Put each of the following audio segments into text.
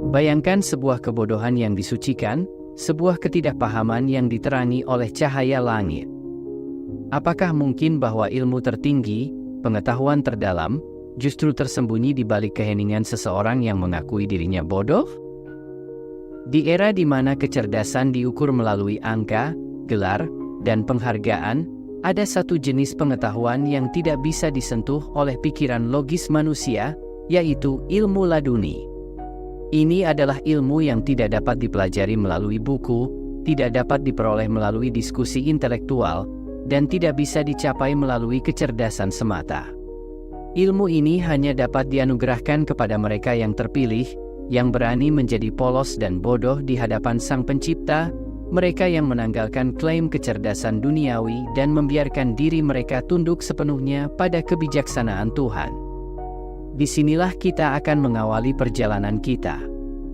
Bayangkan sebuah kebodohan yang disucikan, sebuah ketidakpahaman yang diterangi oleh cahaya langit. Apakah mungkin bahwa ilmu tertinggi, pengetahuan terdalam, justru tersembunyi di balik keheningan seseorang yang mengakui dirinya bodoh? Di era di mana kecerdasan diukur melalui angka, gelar, dan penghargaan, ada satu jenis pengetahuan yang tidak bisa disentuh oleh pikiran logis manusia, yaitu ilmu laduni. Ini adalah ilmu yang tidak dapat dipelajari melalui buku, tidak dapat diperoleh melalui diskusi intelektual, dan tidak bisa dicapai melalui kecerdasan semata. Ilmu ini hanya dapat dianugerahkan kepada mereka yang terpilih, yang berani menjadi polos dan bodoh di hadapan Sang Pencipta, mereka yang menanggalkan klaim kecerdasan duniawi dan membiarkan diri mereka tunduk sepenuhnya pada kebijaksanaan Tuhan. Disinilah kita akan mengawali perjalanan kita.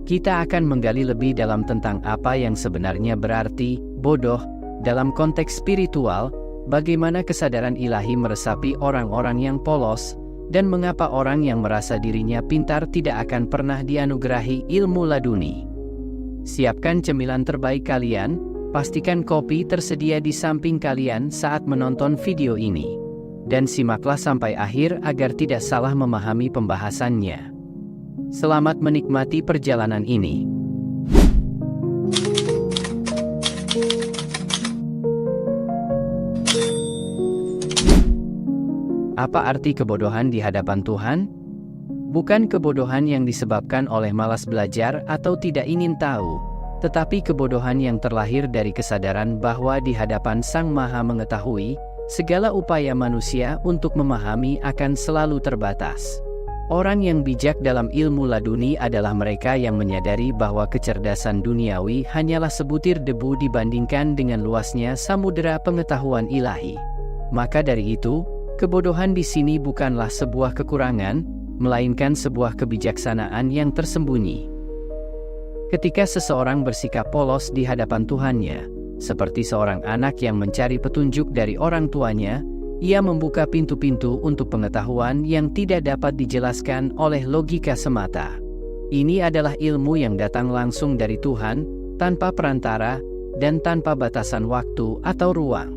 Kita akan menggali lebih dalam tentang apa yang sebenarnya berarti bodoh dalam konteks spiritual, bagaimana kesadaran ilahi meresapi orang-orang yang polos, dan mengapa orang yang merasa dirinya pintar tidak akan pernah dianugerahi ilmu laduni. Siapkan cemilan terbaik kalian, pastikan kopi tersedia di samping kalian saat menonton video ini. Dan simaklah sampai akhir agar tidak salah memahami pembahasannya. Selamat menikmati perjalanan ini. Apa arti kebodohan di hadapan Tuhan? Bukan kebodohan yang disebabkan oleh malas belajar atau tidak ingin tahu, tetapi kebodohan yang terlahir dari kesadaran bahwa di hadapan Sang Maha Mengetahui, segala upaya manusia untuk memahami akan selalu terbatas. Orang yang bijak dalam ilmu laduni adalah mereka yang menyadari bahwa kecerdasan duniawi hanyalah sebutir debu dibandingkan dengan luasnya samudera pengetahuan ilahi. Maka dari itu, kebodohan di sini bukanlah sebuah kekurangan, melainkan sebuah kebijaksanaan yang tersembunyi. Ketika seseorang bersikap polos di hadapan Tuhannya, seperti seorang anak yang mencari petunjuk dari orang tuanya, ia membuka pintu-pintu untuk pengetahuan yang tidak dapat dijelaskan oleh logika semata. Ini adalah ilmu yang datang langsung dari Tuhan, tanpa perantara, dan tanpa batasan waktu atau ruang.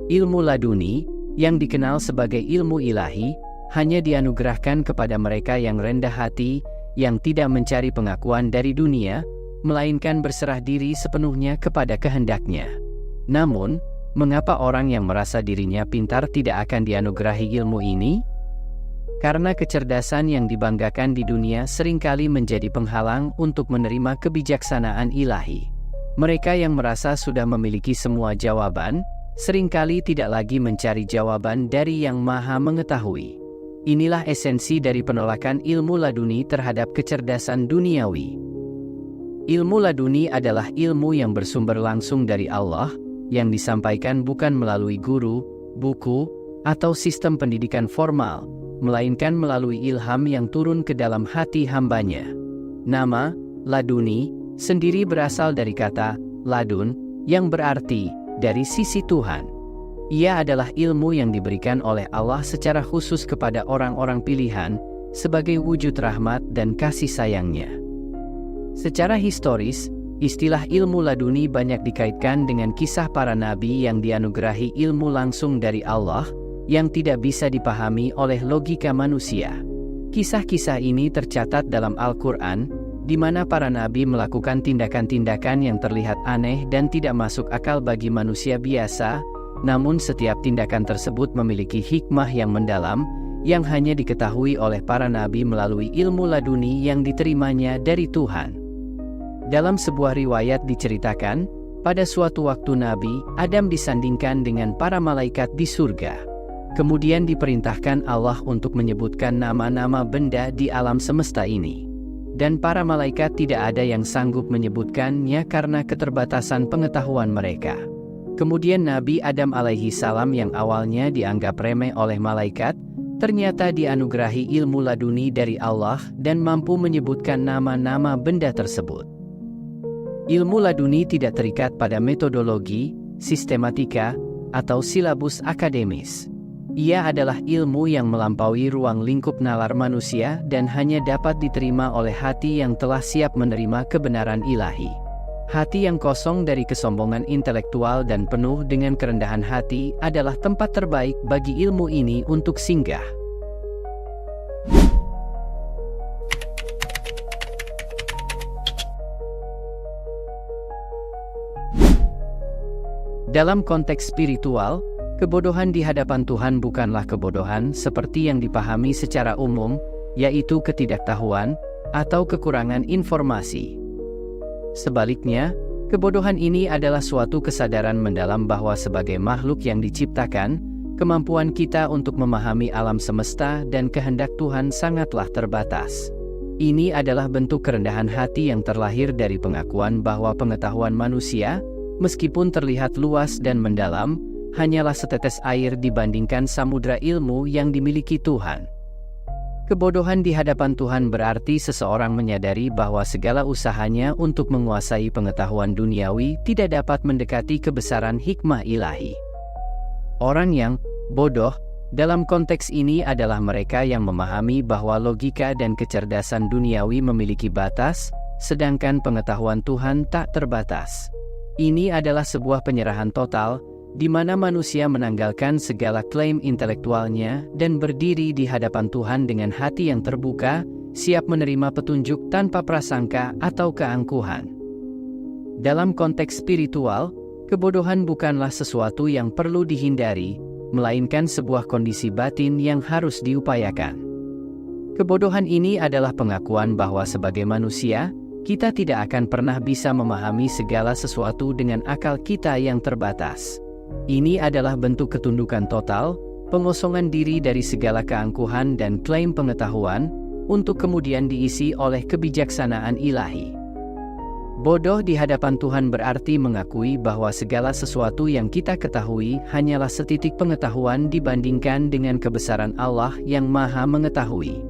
Ilmu laduni, yang dikenal sebagai ilmu ilahi, hanya dianugerahkan kepada mereka yang rendah hati, yang tidak mencari pengakuan dari dunia, melainkan berserah diri sepenuhnya kepada kehendaknya. Namun, mengapa orang yang merasa dirinya pintar tidak akan dianugerahi ilmu ini? Karena kecerdasan yang dibanggakan di dunia seringkali menjadi penghalang untuk menerima kebijaksanaan ilahi. Mereka yang merasa sudah memiliki semua jawaban, seringkali tidak lagi mencari jawaban dari Yang Maha Mengetahui. Inilah esensi dari penolakan ilmu laduni terhadap kecerdasan duniawi. Ilmu laduni adalah ilmu yang bersumber langsung dari Allah, yang disampaikan bukan melalui guru, buku, atau sistem pendidikan formal, melainkan melalui ilham yang turun ke dalam hati hambanya. Nama, laduni, sendiri berasal dari kata ladun, yang berarti dari sisi Tuhan. Ia adalah ilmu yang diberikan oleh Allah secara khusus kepada orang-orang pilihan, sebagai wujud rahmat dan kasih sayangnya. Secara historis, istilah ilmu laduni banyak dikaitkan dengan kisah para nabi yang dianugerahi ilmu langsung dari Allah, yang tidak bisa dipahami oleh logika manusia. Kisah-kisah ini tercatat dalam Al-Quran, di mana para nabi melakukan tindakan-tindakan yang terlihat aneh dan tidak masuk akal bagi manusia biasa, namun setiap tindakan tersebut memiliki hikmah yang mendalam, yang hanya diketahui oleh para nabi melalui ilmu laduni yang diterimanya dari Tuhan. Dalam sebuah riwayat diceritakan, pada suatu waktu Nabi Adam disandingkan dengan para malaikat di surga. Kemudian diperintahkan Allah untuk menyebutkan nama-nama benda di alam semesta ini. Dan para malaikat tidak ada yang sanggup menyebutkannya karena keterbatasan pengetahuan mereka. Kemudian Nabi Adam alaihi salam yang awalnya dianggap remeh oleh malaikat, ternyata dianugerahi ilmu laduni dari Allah dan mampu menyebutkan nama-nama benda tersebut. Ilmu laduni tidak terikat pada metodologi, sistematika, atau silabus akademis. Ia adalah ilmu yang melampaui ruang lingkup nalar manusia dan hanya dapat diterima oleh hati yang telah siap menerima kebenaran ilahi. Hati yang kosong dari kesombongan intelektual dan penuh dengan kerendahan hati adalah tempat terbaik bagi ilmu ini untuk singgah. Dalam konteks spiritual, kebodohan di hadapan Tuhan bukanlah kebodohan seperti yang dipahami secara umum, yaitu ketidaktahuan atau kekurangan informasi. Sebaliknya, kebodohan ini adalah suatu kesadaran mendalam bahwa sebagai makhluk yang diciptakan, kemampuan kita untuk memahami alam semesta dan kehendak Tuhan sangatlah terbatas. Ini adalah bentuk kerendahan hati yang terlahir dari pengakuan bahwa pengetahuan manusia, meskipun terlihat luas dan mendalam, hanyalah setetes air dibandingkan samudra ilmu yang dimiliki Tuhan. Kebodohan di hadapan Tuhan berarti seseorang menyadari bahwa segala usahanya untuk menguasai pengetahuan duniawi tidak dapat mendekati kebesaran hikmah ilahi. Orang yang bodoh dalam konteks ini adalah mereka yang memahami bahwa logika dan kecerdasan duniawi memiliki batas, sedangkan pengetahuan Tuhan tak terbatas. Ini adalah sebuah penyerahan total, di mana manusia menanggalkan segala klaim intelektualnya dan berdiri di hadapan Tuhan dengan hati yang terbuka, siap menerima petunjuk tanpa prasangka atau keangkuhan. Dalam konteks spiritual, kebodohan bukanlah sesuatu yang perlu dihindari, melainkan sebuah kondisi batin yang harus diupayakan. Kebodohan ini adalah pengakuan bahwa sebagai manusia, kita tidak akan pernah bisa memahami segala sesuatu dengan akal kita yang terbatas. Ini adalah bentuk ketundukan total, pengosongan diri dari segala keangkuhan dan klaim pengetahuan, untuk kemudian diisi oleh kebijaksanaan ilahi. Bodoh di hadapan Tuhan berarti mengakui bahwa segala sesuatu yang kita ketahui hanyalah setitik pengetahuan dibandingkan dengan kebesaran Allah yang Maha Mengetahui.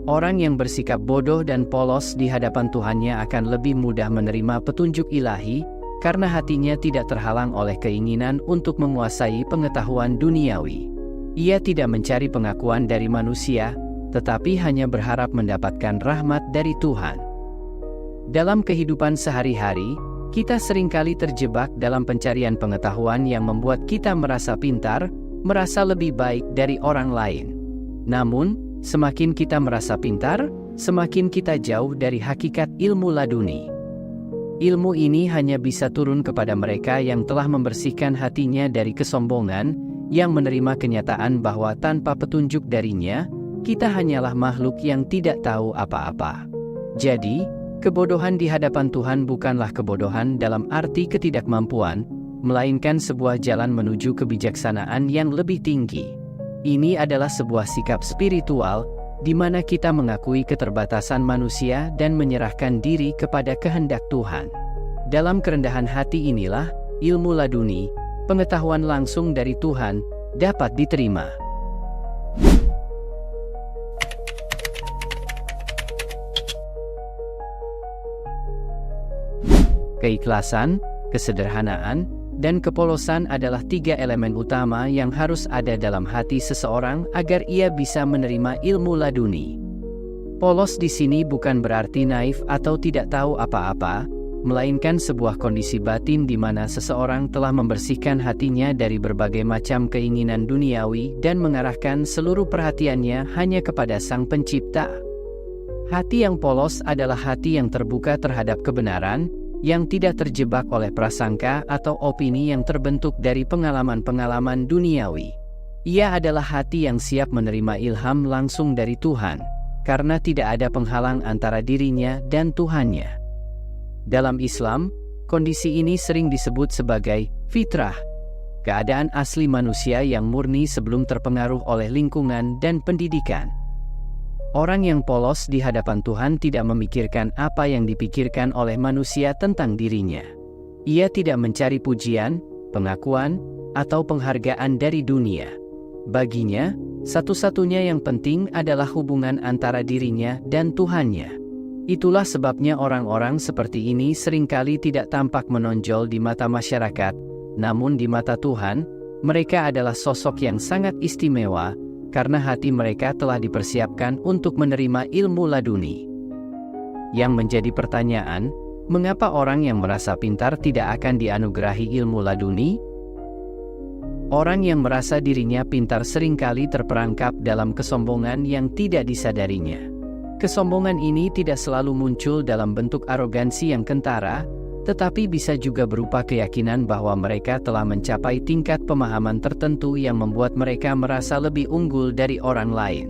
Orang yang bersikap bodoh dan polos di hadapan Tuhannya akan lebih mudah menerima petunjuk ilahi, karena hatinya tidak terhalang oleh keinginan untuk menguasai pengetahuan duniawi. Ia tidak mencari pengakuan dari manusia, tetapi hanya berharap mendapatkan rahmat dari Tuhan. Dalam kehidupan sehari-hari, kita seringkali terjebak dalam pencarian pengetahuan yang membuat kita merasa pintar, merasa lebih baik dari orang lain. Namun, semakin kita merasa pintar, semakin kita jauh dari hakikat ilmu laduni. Ilmu ini hanya bisa turun kepada mereka yang telah membersihkan hatinya dari kesombongan, yang menerima kenyataan bahwa tanpa petunjuk darinya, kita hanyalah makhluk yang tidak tahu apa-apa. Jadi, kebodohan di hadapan Tuhan bukanlah kebodohan dalam arti ketidakmampuan, melainkan sebuah jalan menuju kebijaksanaan yang lebih tinggi. Ini adalah sebuah sikap spiritual, di mana kita mengakui keterbatasan manusia dan menyerahkan diri kepada kehendak Tuhan. Dalam kerendahan hati inilah, ilmu laduni, pengetahuan langsung dari Tuhan, dapat diterima. Keikhlasan, kesederhanaan, dan kepolosan adalah 3 elemen utama yang harus ada dalam hati seseorang agar ia bisa menerima ilmu laduni. Polos di sini bukan berarti naif atau tidak tahu apa-apa, melainkan sebuah kondisi batin di mana seseorang telah membersihkan hatinya dari berbagai macam keinginan duniawi dan mengarahkan seluruh perhatiannya hanya kepada Sang Pencipta. Hati yang polos adalah hati yang terbuka terhadap kebenaran, yang tidak terjebak oleh prasangka atau opini yang terbentuk dari pengalaman-pengalaman duniawi. Ia adalah hati yang siap menerima ilham langsung dari Tuhan, karena tidak ada penghalang antara dirinya dan Tuhannya. Dalam Islam, kondisi ini sering disebut sebagai fitrah, keadaan asli manusia yang murni sebelum terpengaruh oleh lingkungan dan pendidikan. Orang yang polos di hadapan Tuhan tidak memikirkan apa yang dipikirkan oleh manusia tentang dirinya. Ia tidak mencari pujian, pengakuan, atau penghargaan dari dunia. Baginya, satu-satunya yang penting adalah hubungan antara dirinya dan Tuhannya. Itulah sebabnya orang-orang seperti ini seringkali tidak tampak menonjol di mata masyarakat, namun di mata Tuhan, Mereka adalah sosok yang sangat istimewa, karena hati mereka telah dipersiapkan untuk menerima ilmu laduni. Yang menjadi pertanyaan, mengapa orang yang merasa pintar tidak akan dianugerahi ilmu laduni? Orang yang merasa dirinya pintar seringkali terperangkap dalam kesombongan yang tidak disadarinya. Kesombongan ini tidak selalu muncul dalam bentuk arogansi yang kentara, tetapi bisa juga berupa keyakinan bahwa mereka telah mencapai tingkat pemahaman tertentu yang membuat mereka merasa lebih unggul dari orang lain.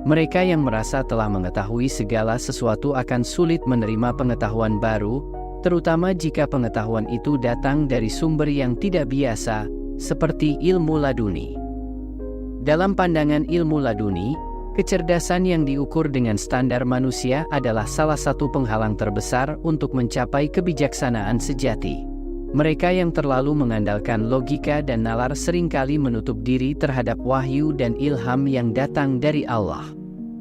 Mereka yang merasa telah mengetahui segala sesuatu akan sulit menerima pengetahuan baru, terutama jika pengetahuan itu datang dari sumber yang tidak biasa, seperti ilmu laduni. Dalam pandangan ilmu laduni, kecerdasan yang diukur dengan standar manusia adalah salah satu penghalang terbesar untuk mencapai kebijaksanaan sejati. Mereka yang terlalu mengandalkan logika dan nalar seringkali menutup diri terhadap wahyu dan ilham yang datang dari Allah.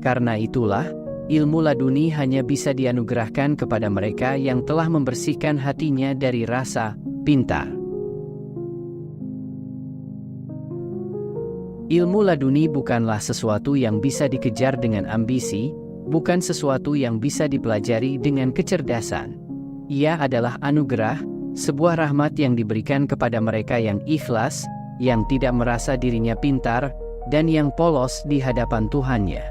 Karena itulah, ilmu laduni hanya bisa dianugerahkan kepada mereka yang telah membersihkan hatinya dari rasa pintar. Ilmu laduni bukanlah sesuatu yang bisa dikejar dengan ambisi, bukan sesuatu yang bisa dipelajari dengan kecerdasan. Ia adalah anugerah, sebuah rahmat yang diberikan kepada mereka yang ikhlas, yang tidak merasa dirinya pintar, dan yang polos di hadapan Tuhannya.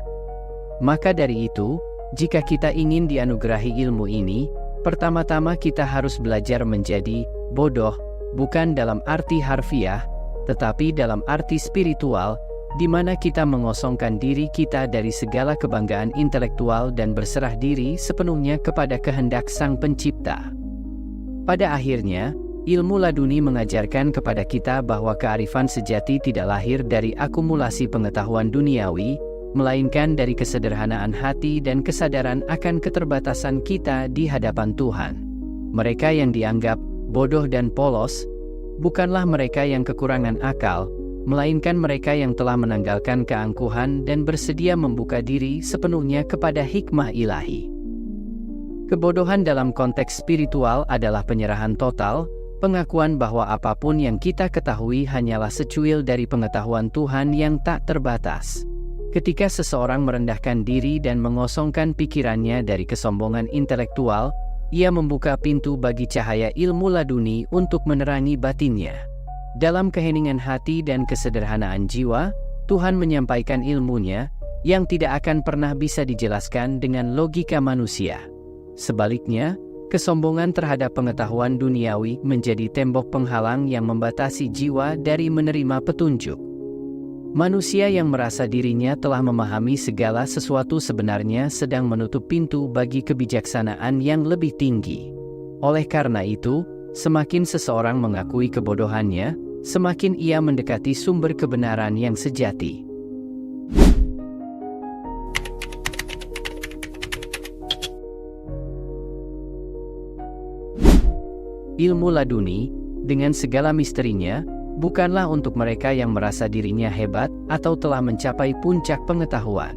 Maka dari itu, jika kita ingin dianugerahi ilmu ini, pertama-tama kita harus belajar menjadi bodoh, bukan dalam arti harfiah, tetapi dalam arti spiritual, di mana kita mengosongkan diri kita dari segala kebanggaan intelektual dan berserah diri sepenuhnya kepada kehendak Sang Pencipta. Pada akhirnya, ilmu laduni mengajarkan kepada kita bahwa kearifan sejati tidak lahir dari akumulasi pengetahuan duniawi, melainkan dari kesederhanaan hati dan kesadaran akan keterbatasan kita di hadapan Tuhan. Mereka yang dianggap bodoh dan polos, bukanlah mereka yang kekurangan akal, melainkan mereka yang telah menanggalkan keangkuhan dan bersedia membuka diri sepenuhnya kepada hikmah ilahi. Kebodohan dalam konteks spiritual adalah penyerahan total, pengakuan bahwa apapun yang kita ketahui hanyalah secuil dari pengetahuan Tuhan yang tak terbatas. Ketika seseorang merendahkan diri dan mengosongkan pikirannya dari kesombongan intelektual, ia membuka pintu bagi cahaya ilmu laduni untuk menerangi batinnya. Dalam keheningan hati dan kesederhanaan jiwa, Tuhan menyampaikan ilmunya, yang tidak akan pernah bisa dijelaskan dengan logika manusia. Sebaliknya, kesombongan terhadap pengetahuan duniawi menjadi tembok penghalang yang membatasi jiwa dari menerima petunjuk. Manusia yang merasa dirinya telah memahami segala sesuatu sebenarnya sedang menutup pintu bagi kebijaksanaan yang lebih tinggi. Oleh karena itu, semakin seseorang mengakui kebodohannya, semakin ia mendekati sumber kebenaran yang sejati. Ilmu laduni, dengan segala misterinya, bukanlah untuk mereka yang merasa dirinya hebat atau telah mencapai puncak pengetahuan.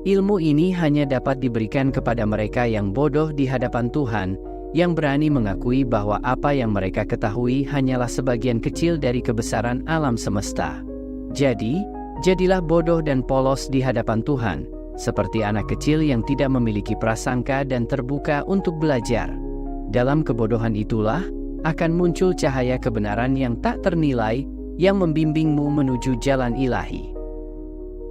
Ilmu ini hanya dapat diberikan kepada mereka yang bodoh di hadapan Tuhan, yang berani mengakui bahwa apa yang mereka ketahui hanyalah sebagian kecil dari kebesaran alam semesta. Jadi, jadilah bodoh dan polos di hadapan Tuhan, seperti anak kecil yang tidak memiliki prasangka dan terbuka untuk belajar. Dalam kebodohan itulah akan muncul cahaya kebenaran yang tak ternilai, yang membimbingmu menuju jalan ilahi.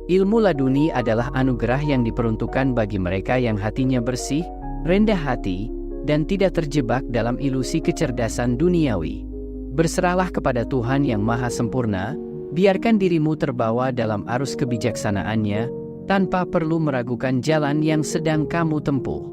Ilmu laduni adalah anugerah yang diperuntukkan bagi mereka yang hatinya bersih, rendah hati, dan tidak terjebak dalam ilusi kecerdasan duniawi. Berserahlah kepada Tuhan yang Maha Sempurna, biarkan dirimu terbawa dalam arus kebijaksanaannya, tanpa perlu meragukan jalan yang sedang kamu tempuh.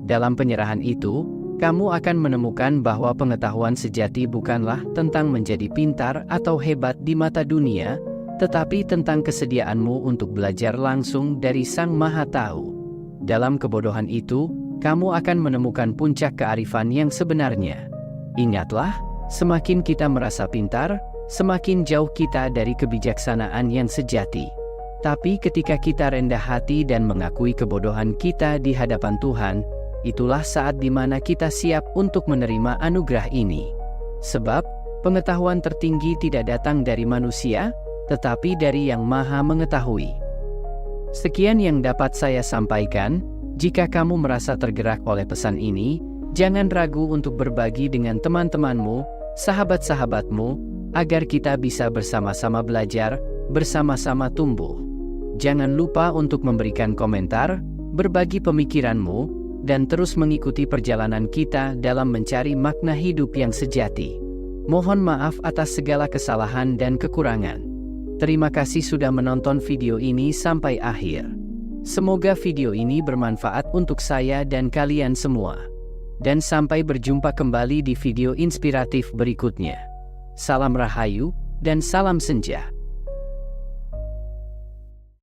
Dalam penyerahan itu, kamu akan menemukan bahwa pengetahuan sejati bukanlah tentang menjadi pintar atau hebat di mata dunia, tetapi tentang kesediaanmu untuk belajar langsung dari Sang Maha Tahu. Dalam kebodohan itu, kamu akan menemukan puncak kearifan yang sebenarnya. Ingatlah, semakin kita merasa pintar, semakin jauh kita dari kebijaksanaan yang sejati. Tapi ketika kita rendah hati dan mengakui kebodohan kita di hadapan Tuhan, itulah saat di mana kita siap untuk menerima anugerah ini. Sebab, Pengetahuan tertinggi tidak datang dari manusia, tetapi dari Yang Maha Mengetahui. Sekian yang dapat saya sampaikan. Jika kamu merasa tergerak oleh pesan ini, jangan ragu untuk berbagi dengan teman-temanmu, sahabat-sahabatmu, agar kita bisa bersama-sama belajar, bersama-sama tumbuh. Jangan lupa untuk memberikan komentar, berbagi pemikiranmu, dan terus mengikuti perjalanan kita dalam mencari makna hidup yang sejati. Mohon maaf atas segala kesalahan dan kekurangan. Terima kasih sudah menonton video ini sampai akhir. Semoga video ini bermanfaat untuk saya dan kalian semua. Dan sampai berjumpa kembali di video inspiratif berikutnya. Salam Rahayu, dan salam Senja.